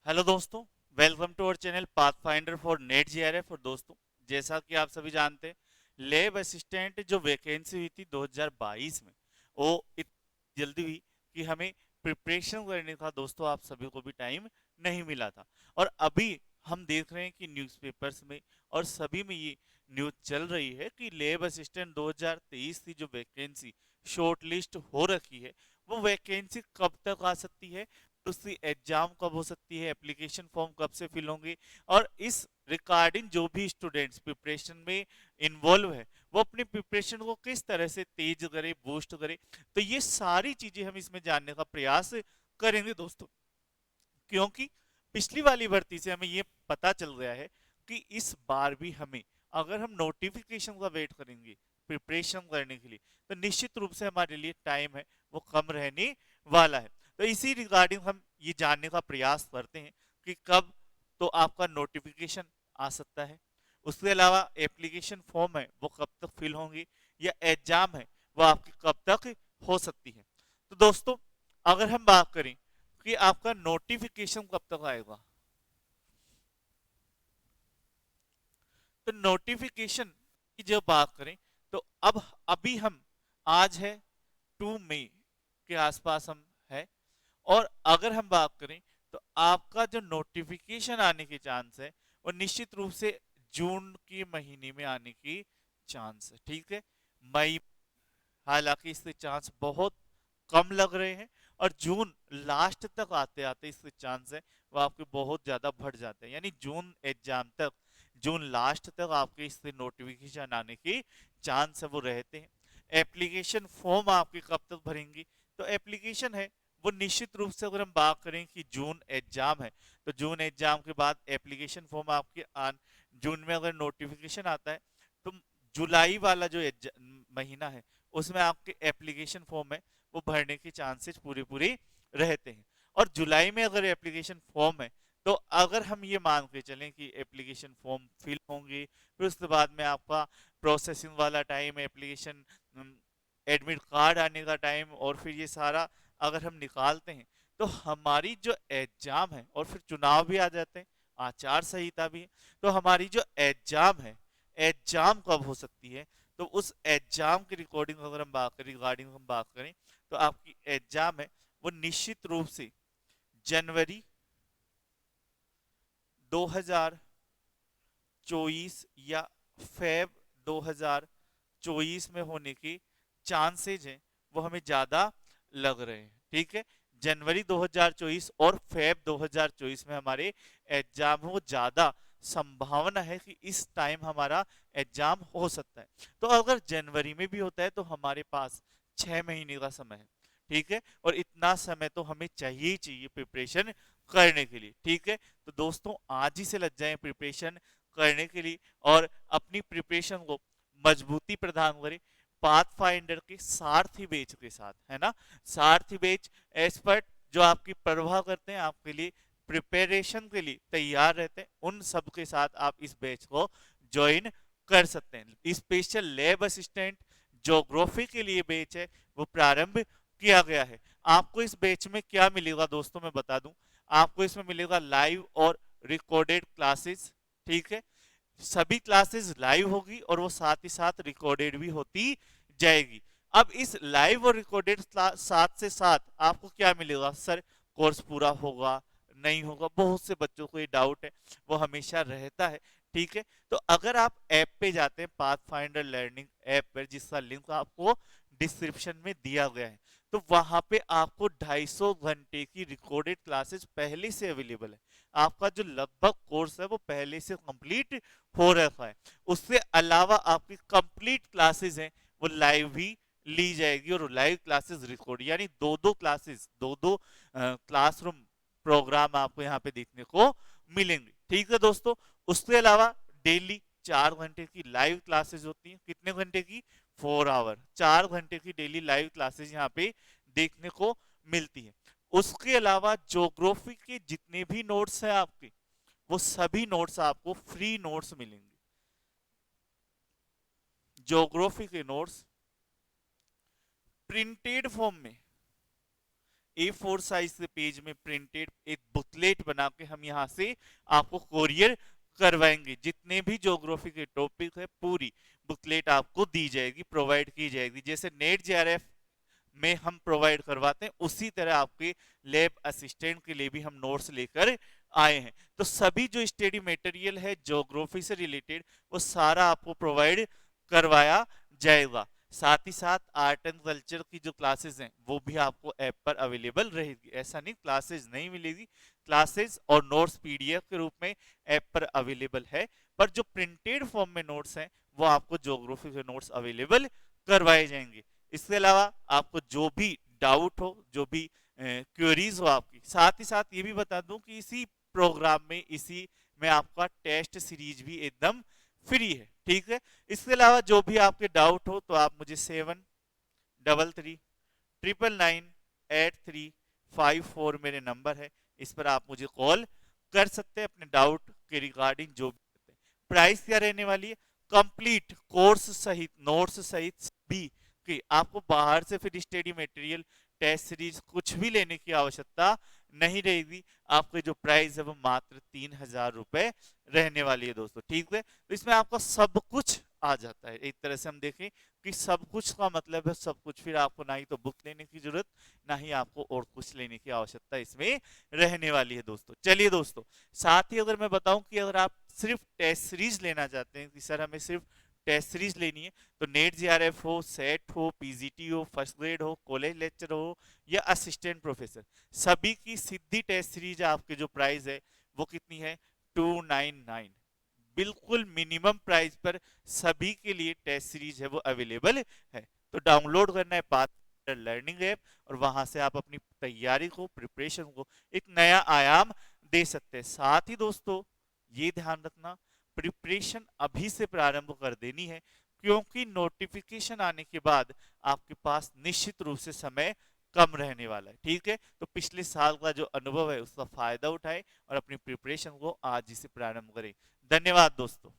Hello दोस्तों, welcome to our channel Pathfinder for NET JRF. और दोस्तों, जैसा कि आप सभी जानते हैं, लैब असिस्टेंट जो वैकेंसी हुई थी 2022 में, वो इतनी जल्दी हुई कि हमें प्रिपरेशन करने का दोस्तों आप सभी को भी टाइम नहीं मिला था। और अभी हम देख रहे हैं कि न्यूज़पेपर्स में और सभी में ये न्यूज़ चल रही है कि लैब असिस्टेंट 2023 की जो वैकेंसी शॉर्ट लिस्ट हो रखी है, वो वैकेंसी कब तक आ सकती है, उसकी एग्जाम कब हो सकती है, एप्लीकेशन फॉर्म कब से फिल होंगे, और इस रिगार्डिंग जो भी स्टूडेंट्स प्रिपरेशन में इन्वॉल्व है वो अपनी प्रिपरेशन को किस तरह से तेज करे, बूस्ट करे। तो ये सारी चीजें हम इसमें जानने का प्रयास करेंगे दोस्तों, क्योंकि पिछली वाली भर्ती से हमें ये पता चल गया है कि इस बार भी हमें, अगर हम नोटिफिकेशन का वेट करेंगे प्रिपरेशन करने के लिए, तो निश्चित रूप से हमारे लिए टाइम है वो कम रहने वाला है। तो इसी रिगार्डिंग हम ये जानने का प्रयास करते हैं कि कब तो आपका नोटिफिकेशन आ सकता है, उसके अलावा एप्लीकेशन फॉर्म है वो कब तक फिल होंगी, या एग्जाम है वो आपकी कब तक हो सकती है। तो दोस्तों, अगर हम बात करें कि आपका नोटिफिकेशन कब तक आएगा, तो नोटिफिकेशन की जब बात करें, तो अब अभी हम, आज है 2 मई के आसपास हम है, और अगर हम बात करें तो आपका जो नोटिफिकेशन आने के चांस है वो निश्चित रूप से जून के महीने में आने की चांस है। ठीक है, मई, हालांकि इसके चांस बहुत कम लग रहे हैं, और जून लास्ट तक आते आते इसके चांस है वो आपके बहुत ज्यादा बढ़ जाते हैं। यानी जून एग्जाम तक, जून लास्ट तक आपके इससे नोटिफिकेशन आने की चांस है वो रहते हैं। एप्लीकेशन फॉर्म आपके कब तक भरेंगी, तो एप्लीकेशन है वो निश्चित रूप से, अगर हम बात करें कि जून एग्जाम है, तो जून एग्जाम के बाद एप्लीकेशन फॉर्म आपके जून में अगर नोटिफिकेशन आता है, तो जुलाई वाला जो महीना है उसमें आपके एप्लीकेशन फॉर्म है वो भरने के चांसेस पूरे पूरे रहते हैं। और जुलाई में अगर एप्लीकेशन फॉर्म है, तो अगर हम ये मान के चलें कि एप्लीकेशन फॉर्म फिल होंगे, फिर उसके बाद में आपका प्रोसेसिंग वाला टाइम, एप्लीकेशन एडमिट कार्ड आने का टाइम, और फिर ये सारा अगर हम निकालते हैं, तो हमारी जो एग्जाम है, और फिर चुनाव भी आ जाते हैं, आचार संहिता भी है, तो हमारी जो एग्जाम है, एग्जाम कब हो सकती है, तो उस एग्जाम की रिकॉर्डिंग अगर हम बात करें, रिगार्डिंग हम बात करें, तो आपकी एग्जाम है वो निश्चित रूप से जनवरी 2024 या फेब 2024 में होने के चांसेज हैं वो हमें ज्यादा लग रहे हैं। ठीक है, जनवरी 2024 और फेब 2024 में हमारे एग्जाम हो, ज्यादा संभावना है कि इस टाइम हमारा एग्जाम हो सकता है। तो अगर जनवरी में भी होता है तो हमारे पास 6 महीने का समय है। ठीक है, और इतना समय तो हमें चाहिए ही चाहिए प्रिपरेशन करने के लिए। ठीक है, तो दोस्तों आज ही से लग जाएं प्रिपरेशन करने के लिए, और अपनी प्रिपरेशन को मजबूती प्रदान करें पाथफाइंडर के सारथी बैच के साथ, है ना। सारथी बैच एक्सपर्ट जो आपकी परवाह करते हैं, आपके लिए प्रिपरेशन के लिए तैयार रहते हैं, उन सब के साथ आप इस बैच को ज्वाइन कर सकते हैं। स्पेशल लैब असिस्टेंट ज्योग्राफी के लिए बैच है वो प्रारंभ किया गया है। आपको इस बैच में क्या मिलेगा दोस्तों, मैं बता दूं, आपको इसमें मिलेगा लाइव और रिकॉर्डेड क्लासेस। ठीक है, सभी क्लासेस लाइव होगी और वो साथ ही साथ रिकॉर्डेड भी होती जाएगी। अब इस लाइव और रिकॉर्डेड साथ से साथ आपको क्या मिलेगा, सर कोर्स पूरा होगा नहीं होगा, बहुत से बच्चों को ये डाउट है, वो हमेशा रहता है। ठीक है, तो अगर आप ऐप पे जाते हैं, पाथ फाइंडर लर्निंग ऐप पर, जिसका लिंक आपको डिस्क्रिप्शन में दिया गया है, तो वहां पे आपको 250 घंटे की रिकॉर्डेड क्लासेस पहले से अवेलेबल है। आपका जो लगभग कोर्स है वो पहले से कंप्लीट हो रखा है। उससे अलावा आपकी कंप्लीट क्लासेस हैं वो लाइव भी ली जाएगी, और लाइव क्लासेस रिकॉर्ड, यानी दो दो क्लासेस, दो दो क्लासरूम प्रोग्राम आपको यहाँ पे देखने को मिलेंगे। ठीक है दोस्तों, उसके अलावा डेली 4 घंटे की लाइव क्लासेस होती हैं। कितने घंटे की, 4 आवर, 4 घंटे की डेली लाइव क्लासेस यहाँ पे देखने को मिलती है। उसके अलावा ज्योग्राफी के जितने भी नोट्स हैं आपके, वो सभी नोट्स आपको फ्री नोट्स मिलेंगे। ज्योग्राफी के नोट्स प्रिंटेड फॉर्म में A4 साइज के पेज में प्रिंटेड एक बुकलेट बना के हम यहाँ से आपको कोरियर करवाएंगे। जितने भी ज्योग्राफी के टॉपिक है पूरी बुकलेट आपको दी जाएगी, प्रोवाइड की जाएगी। जैसे नेट जेआरएफ में हम प्रोवाइड करवाते हैं उसी तरह आपके लैब असिस्टेंट के लिए भी हम नोट्स लेकर आए हैं। तो सभी जो स्टडी मटेरियल है ज्योग्राफी से रिलेटेड वो सारा आपको प्रोवाइड करवाया जाएगा। साथ ही साथ आर्ट एंड कल्चर की जो क्लासेस हैं वो भी आपको ऐप पर अवेलेबल रहेगी। ऐसा नहीं क्लासेस नहीं मिलेगी, क्लासेस और नोट्स पीडीएफ के रूप में ऐप पर अवेलेबल है, पर जो प्रिंटेड फॉर्म में नोट्स हैं वो आपको ज्योग्राफी के नोट्स अवेलेबल करवाए जाएंगे। इसके अलावा आपको जो भी डाउट हो, जो भी क्वेरीज हो आपकी, साथ ही साथ ये भी बता दूं कि इसी प्रोग्राम में, इसी में आपका टेस्ट सीरीज भी एकदम फ्री है, ठीक है। इसके अलावा जो भी आपके डाउट हो तो आप मुझे 7339998354 मेरे नंबर है, इस पर आप मुझे कॉल कर सकते हैं अपने डाउट के रिगार्डिंग। जो भी प्राइस क्या रहने वाली है, कंप्लीट कोर्स सहित नोट्स सहित भी कि आपको बाहर से फिर स्टडी मटेरियल टेस्ट सीरीज कुछ भी लेने की आवश्यकता नहीं रहेगी। आपके जो प्राइस है वो मात्र 3000 रुपए रहने वाली है दोस्तों, ठीक है। तो इसमें आपका सब कुछ आ जाता है। एक तरह से हम देखें कि सब कुछ का मतलब है सब कुछ, फिर आपको ना ही तो बुक लेने की जरूरत, ना ही आपको और कुछ लेने की आवश्यकता इसमें रहने वाली है दोस्तों। चलिए दोस्तों, साथ ही अगर मैं बताऊं कि अगर आप सिर्फ टेस्ट सीरीज लेना चाहते हैं कि सर हमें सिर्फ टेस्ट सीरीज लेनी है, तो नेट जेआरएफ हो, सेट हो, पीजीटी हो, फर्स्ट ग्रेड हो, कॉलेज लेक्चर हो या असिस्टेंट प्रोफेसर, सभी की सीधी टेस्ट सीरीज आपके जो प्राइस है वो कितनी है, 299। बिल्कुल मिनिमम प्राइस पर सभी के लिए टेस्ट सीरीज है वो अवेलेबल है। तो डाउनलोड करना है पाथ लर्निंग ऐप और वहां से आप अपनी तैयारी को, प्रिपरेशन को एक नया आयाम दे सकते हैं। साथ ही दोस्तों ये ध्यान रखना, प्रिपरेशन अभी से प्रारंभ कर देनी है, क्योंकि नोटिफिकेशन आने के बाद आपके पास निश्चित रूप से समय कम रहने वाला है, ठीक है। तो पिछले साल का जो अनुभव है उसका फायदा उठाएं और अपनी प्रिपरेशन को आज ही से प्रारंभ करें। धन्यवाद दोस्तों।